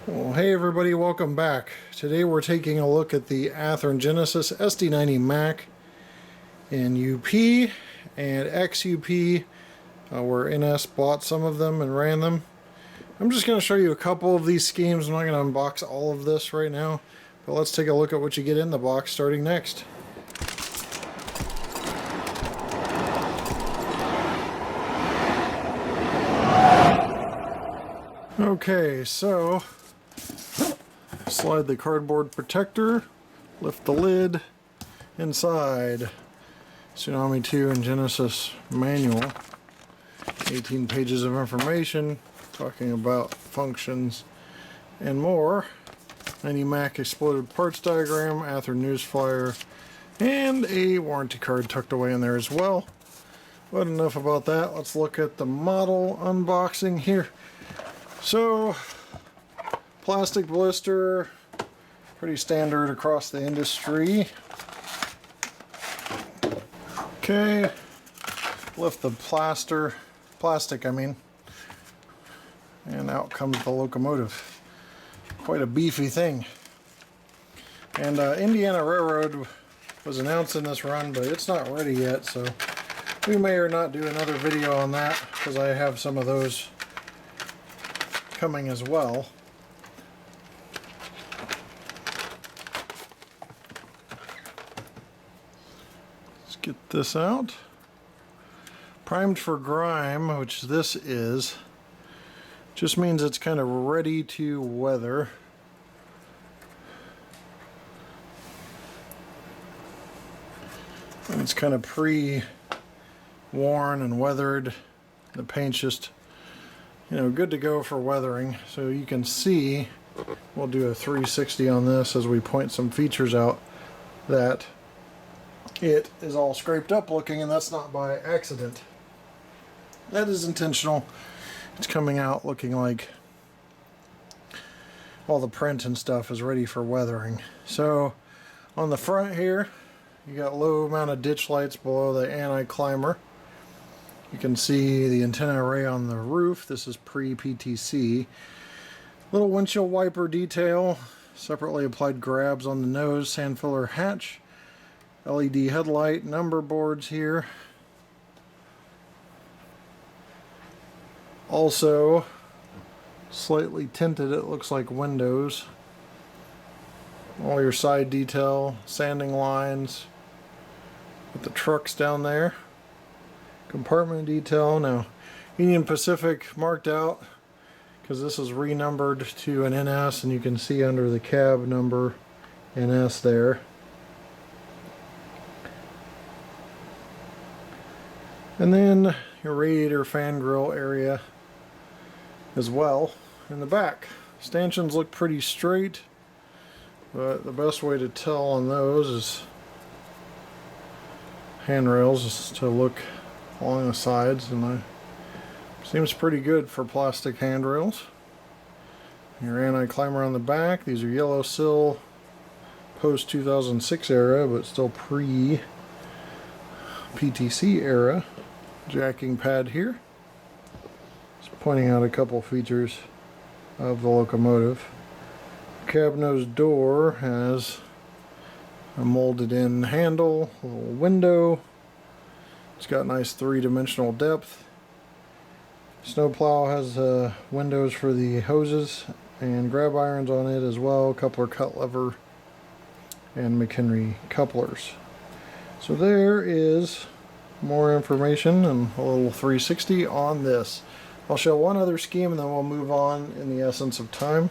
Well, hey everybody, welcome back. Today we're taking a look at the Athearn Genesis SD90MAC in UP and XUP, where NS bought some of them and ran them. I'm just going to show you a couple of these schemes. I'm not going to unbox all of this right now, but let's take a look at what you get in the box starting next. Okay, so slide the cardboard protector, lift the lid. Inside, Tsunami 2 and Genesis manual, 18 pages of information talking about functions and more. 90MAC exploded parts diagram, Athearn news flyer, and a warranty card tucked away in there as well. But enough about that. Let's look at the model unboxing here. So, plastic blister, pretty standard across the industry. Okay, lift the plastic, and out comes the locomotive. Quite a beefy thing. And Indiana Railroad was announced in this run, but it's not ready yet, so we may or not do another video on that, because I have some of those coming as well. Let's get this out. Primed for grime, which this is, just means it's kind of ready to weather. And it's kind of pre-worn and weathered. The paint's just, good to go for weathering. So you can see, we'll do a 360 on this as we point some features out, that it is all scraped up looking, and that's not by accident. That is intentional. It's coming out looking like all the print and stuff is ready for weathering. So on the front here, you got low mounted ditch lights below the anti-climber. You can see the antenna array on the roof. This is pre-PTC. Little windshield wiper detail, separately applied grabs on the nose, sand filler hatch, LED headlight, number boards here. Also, slightly tinted, it looks like windows. All your side detail, sanding lines, with the trucks down there. Compartment detail. Now, Union Pacific marked out because this is renumbered to an NS, and you can see under the cab number NS there. And then your radiator fan grill area as well in the back. Stanchions look pretty straight, but the best way to tell on those is handrails, is to look along the sides, and seems pretty good for plastic handrails. Your anti-climber on the back. These are yellow sill, post 2006 era, but still pre PTC era. Jacking pad here. Just pointing out a couple features of the locomotive. Cab nose door has a molded in handle, a little window. It's got nice three-dimensional depth. Snowplow has windows for the hoses and grab irons on it as well, coupler cut lever, and McHenry couplers. So there is more information and a little 360 on this. I'll show one other scheme and then we'll move on in the essence of time.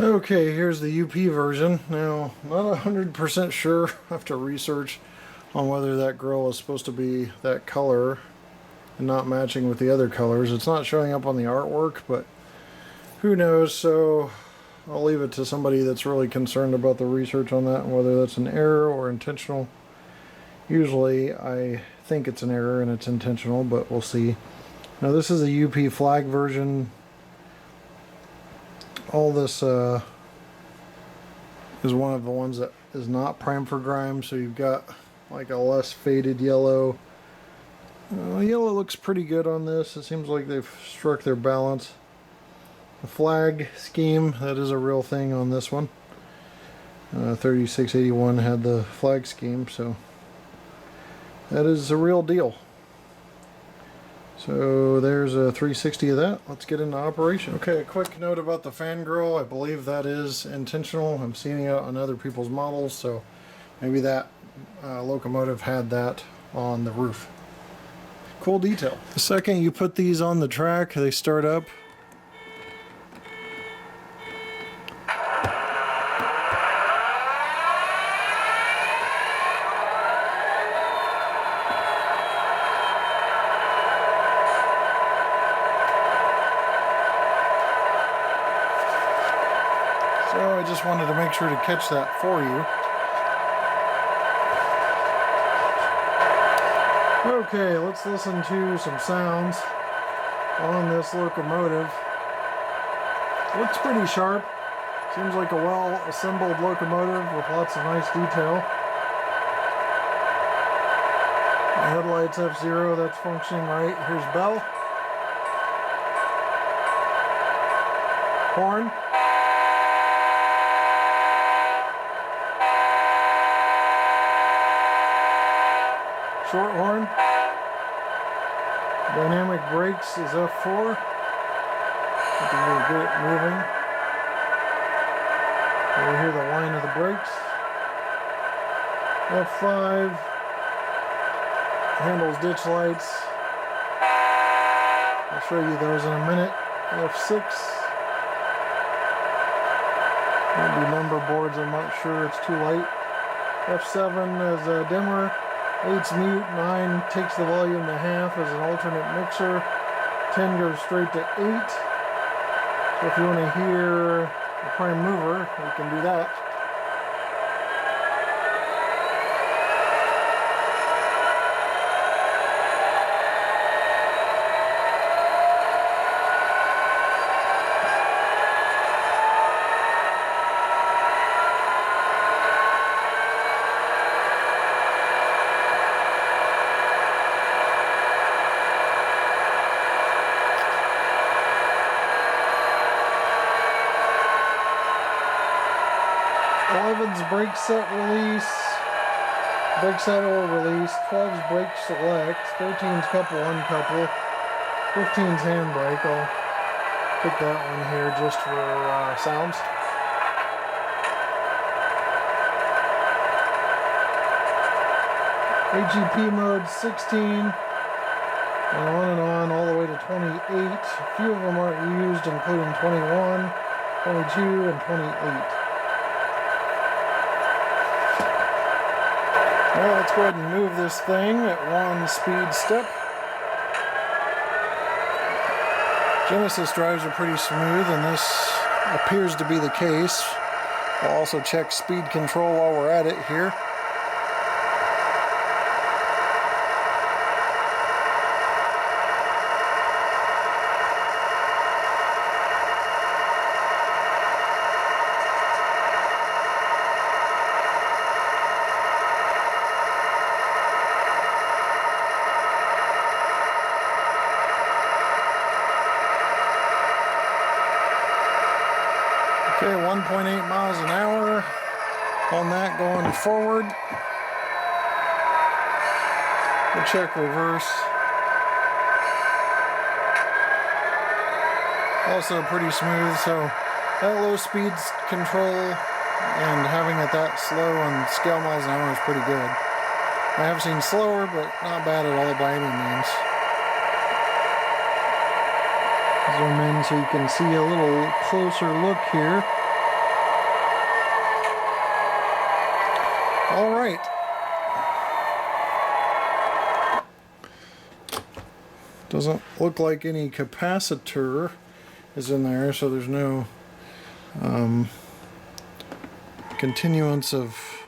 Okay, here's the UP version. Now, not 100% sure. I have to research on whether that grill is supposed to be that color and not matching with the other colors. It's not showing up on the artwork, but who knows. So I'll leave it to somebody that's really concerned about the research on that and whether that's an error or intentional. Usually I think it's an error and it's intentional, but we'll see. Now this is a UP flag version. All this is one of the ones that is not primed for grime, so you've got like a less faded yellow. Yellow looks pretty good on this. It seems like they've struck their balance. the flag scheme. That is a real thing on this one. 3681 had the flag scheme, so that is a real deal. So there's a 360 of that. Let's get into operation. Okay, a quick note about the fan grill. I believe that is intentional. I'm seeing it on other people's models, so maybe that locomotive had that on the roof. Cool detail. The second you put these on the track, they start up. So I just wanted to make sure to catch that for you. Okay, let's listen to some sounds on this locomotive. Looks pretty sharp. Seems like a well-assembled locomotive with lots of nice detail. The headlights F0, that's functioning right. Here's bell. Horn. Short horn. Dynamic brakes is F4. Looking really good at moving. Over here the line of the brakes. F5. Handles ditch lights. I'll show you those in a minute. F6. Maybe number boards, I'm not sure, it's too light. F7 is a dimmer. 8's mute, 9 takes the volume to half as an alternate mixer, 10 goes straight to 8. So if you want to hear the prime mover, you can do that. Brake set release, brake set or release, 12's brake select, 13's couple uncouple, 15's handbrake. I'll put that one here just for sounds. HEP mode 16, and on all the way to 28. A few of them aren't used, including 21, 22, and 28. Well, let's go ahead and move this thing at 1 speed step. Genesis drives are pretty smooth, and this appears to be the case. I'll also check speed control while we're at it here. Okay, 1.8 miles an hour on that going forward. We'll check reverse. Also pretty smooth, so that low speed control and having it that slow on scale miles an hour is pretty good. I have seen slower, but not bad at all by any means. Zoom in so you can see a little closer look here. All right. Doesn't look like any capacitor is in there, so there's no continuance of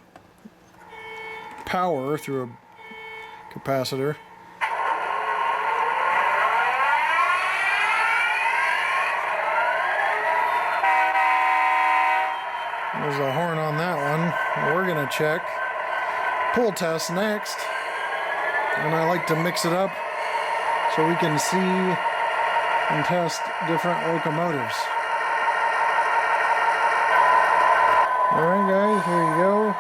power through a capacitor. There's a horn on that one. We're going to check pull test next, and I like to mix it up so we can see and test different locomotives. here you go.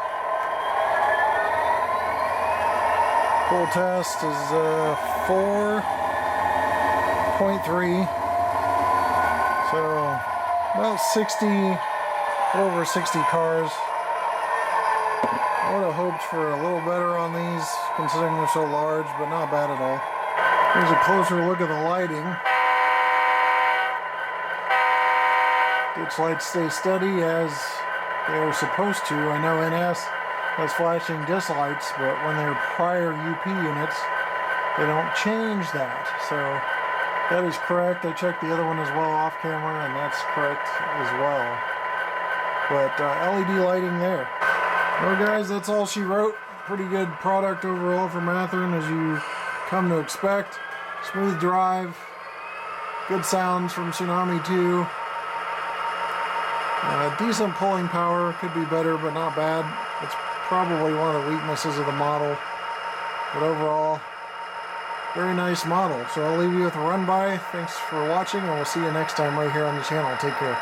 Full test is 4.3. So about 60, over 60 cars. I would have hoped for a little better on these, considering they're so large, but not bad at all. Here's a closer look at the lighting. Ditch lights stay steady as they're supposed to. I know NS has flashing disc lights, but when they're prior UP units, they don't change that. So that is correct. I checked the other one as well off camera, and that's correct as well. But LED lighting there. Well guys, that's all she wrote. Pretty good product overall from Athearn, as you come to expect. Smooth drive, good sounds from Tsunami 2. Decent pulling power, could be better but not bad. It's probably one of the weaknesses of the model, but overall very nice model. So I'll leave you with a run by. Thanks for watching, and we'll see you next time right here on the channel. Take care.